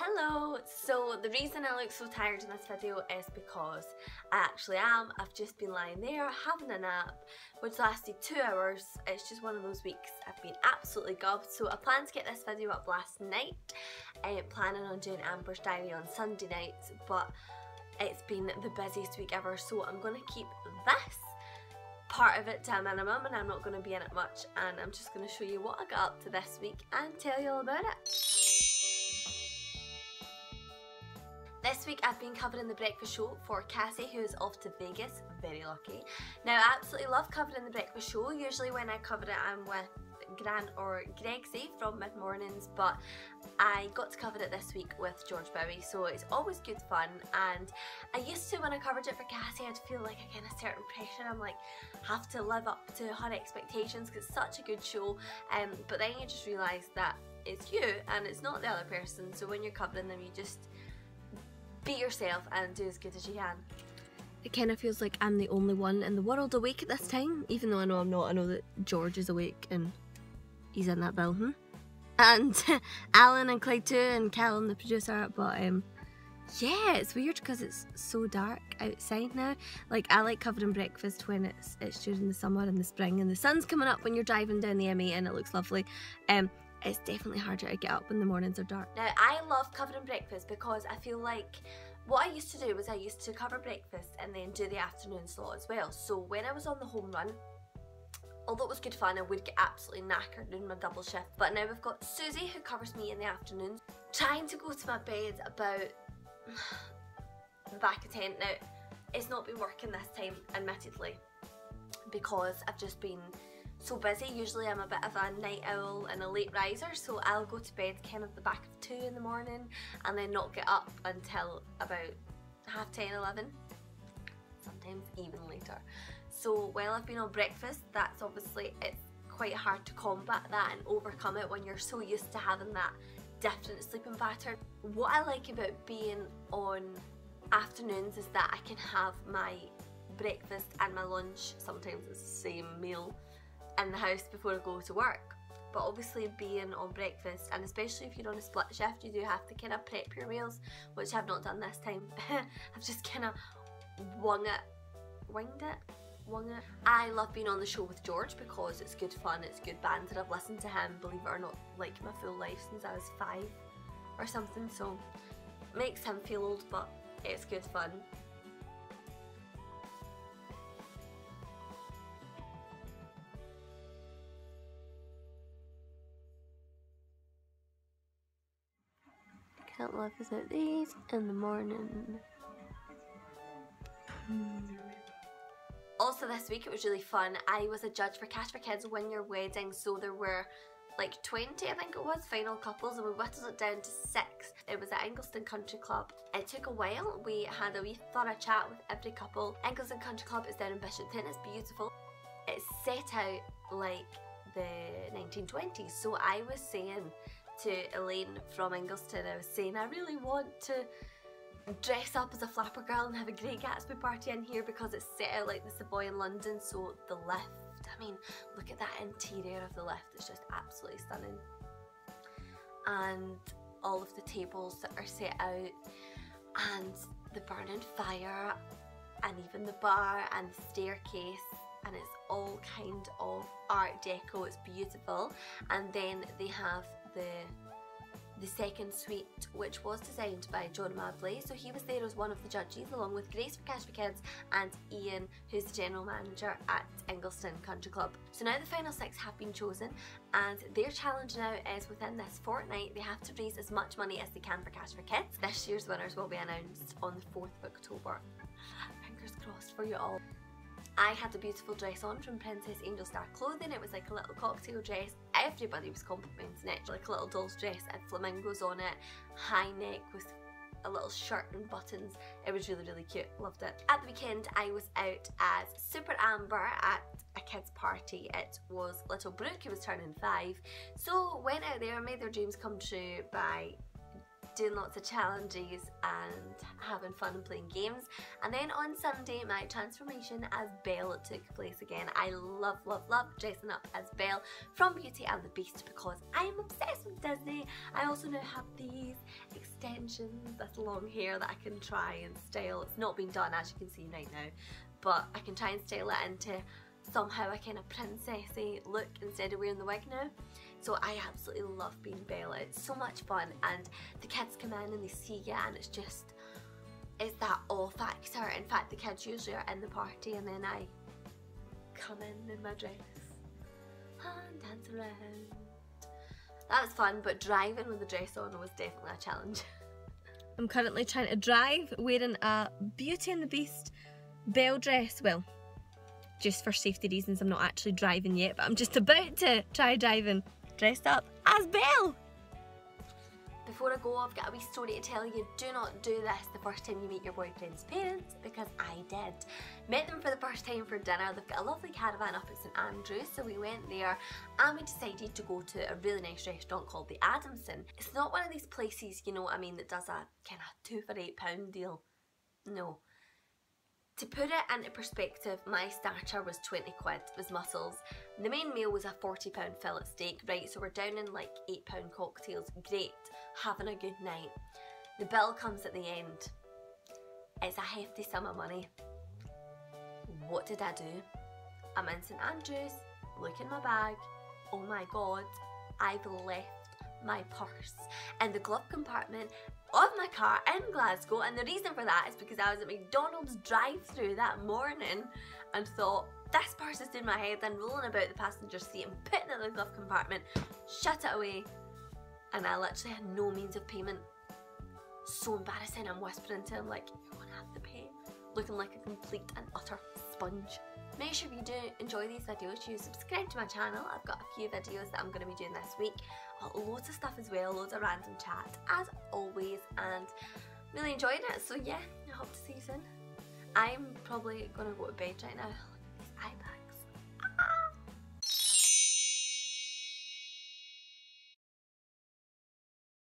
Hello! So the reason I look so tired in this video is because I actually am. I've just been lying there having a nap which lasted 2 hours. It's just one of those weeks I've been absolutely gubbed. So I planned to get this video up last night, planning on doing Amber's diary on Sunday night, but it's been the busiest week ever, so I'm going to keep this part of it to a minimum and I'm not going to be in it much, and I'm just going to show you what I got up to this week and tell you all about it. This week I've been covering the breakfast show for Cassie, who is off to Vegas, very lucky. Now I absolutely love covering the breakfast show. Usually when I cover it I'm with Grant or Gregsy from Mid Mornings, but I got to cover it this week with George Bowie, so it's always good fun. And I used to, when I covered it for Cassie, I'd feel like I get a certain pressure. I'm like, have to live up to her expectations because it's such a good show, but then you just realise that it's you and it's not the other person, so when you're covering them you just be yourself and do as good as you can. It kind of feels like I'm the only one in the world awake at this time, even though I know I'm not. I know that George is awake and he's in that building, and Alan and Clyde too, and Callum the producer, but yeah, it's weird because it's so dark outside now. Like, I like covering breakfast when it's during the summer and the spring and the sun's coming up when you're driving down the M8 and it looks lovely. It's definitely harder to get up when the mornings are dark. Now, I love covering breakfast because I feel like what I used to do was I used to cover breakfast and then do the afternoon slot as well. So when I was on the home run, although it was good fun, I would get absolutely knackered doing my double shift. But now we've got Susie, who covers me in the afternoons. Trying to go to my bed about the back of 10. Now, it's not been working this time, admittedly, because I've just been so busy. Usually I'm a bit of a night owl and a late riser, so I'll go to bed kind of the back of 2 in the morning and then not get up until about 10:30, 11, sometimes even later. So while I've been on breakfast, that's obviously, it's quite hard to combat that and overcome it when you're so used to having that different sleeping pattern. What I like about being on afternoons is that I can have my breakfast and my lunch, sometimes it's the same meal, in the house before I go to work. But obviously being on breakfast, and especially if you're on a split shift, you do have to kind of prep your meals, which I've not done this time. I've just kind of winged it. I love being on the show with George because it's good fun, it's good banter. I've listened to him, believe it or not, like my full life since I was 5 or something, so makes him feel old, but it's good fun. Can't live without these in the morning. Also this week it was really fun. I was a judge for Cash for Kids Win Your Wedding, so there were like 20, I think it was, final couples, and we whittled it down to 6. It was at Ingliston Country Club. It took a while. We had a wee thorough chat with every couple. Ingliston Country Club is down in Bishopton. It's beautiful. It's set out like the 1920s, so I was saying to Elaine from Ingliston, I was saying I really want to dress up as a flapper girl and have a Great Gatsby party in here because it's set out like the Savoy in London. So the lift, I mean, look at that interior of the lift, it's just absolutely stunning. And all of the tables that are set out, and the burning fire, and even the bar and the staircase, and it's all kind of art deco, it's beautiful. And then they have the second suite, which was designed by John Mabley, so he was there as one of the judges, along with Grace for Cash for Kids and Ian, who's the general manager at Ingliston Country Club. So now the final 6 have been chosen, and their challenge now is within this fortnight they have to raise as much money as they can for Cash for Kids. This year's winners will be announced on the 4th of October. Fingers crossed for you all. I had a beautiful dress on from Princess Angel Star Clothing. It was like a little cocktail dress. Everybody was complimenting it. Like a little doll's dress, had flamingos on it, high neck with a little shirt and buttons. It was really, really cute. Loved it. At the weekend, I was out as Super Amber at a kids party. It was little Brooke, who was turning 5. So went out there, made their dreams come true by doing lots of challenges and having fun and playing games. And then on Sunday my transformation as Belle took place again. I love dressing up as Belle from Beauty and the Beast because I'm obsessed with Disney. I also now have these extensions, this long hair that I can try and style. It's not been done as you can see right now, but I can try and style it into somehow a kind of princessy look instead of wearing the wig now. So I absolutely love being Belle. It's so much fun, and the kids come in and they see you, and it's that awe factor. In fact, the kids usually are in the party and then I come in my dress and dance around. That was fun, but driving with the dress on was definitely a challenge. I'm currently trying to drive wearing a Beauty and the Beast Belle dress. Well, just for safety reasons, I'm not actually driving yet, but I'm just about to try driving dressed up as Belle. Before I go, I've got a wee story to tell you. Do not do this the first time you meet your boyfriend's parents, because I did. Met them for the first time for dinner. They've got a lovely caravan up at St Andrews, so we went there and we decided to go to a really nice restaurant called the Adamson. It's not one of these places, you know what I mean, that does a kind of 2 for £8 deal. No. To put it into perspective, my starter was 20 quid, it was mussels. The main meal was a £40 fillet steak, right, so we're down in like £8 cocktails, great, having a good night. The bill comes at the end. It's a hefty sum of money. What did I do? I'm in St Andrews, look in my bag, oh my god, I've left my purse in the glove compartment of my car in Glasgow, and the reason for that is because I was at McDonald's drive-thru that morning and thought, this purse is in my head, and rolling about the passenger seat and putting it in the glove compartment, shut it away, and I literally had no means of payment. So embarrassing. I'm whispering to him like, you're gonna have to pay, looking like a complete and utter sponge. Make sure if you do enjoy these videos, you subscribe to my channel. I've got a few videos that I'm going to be doing this week. Loads of stuff as well, loads of random chat as always, and really enjoying it. So yeah, I hope to see you soon. I'm probably going to go to bed right now. Look at this iPad.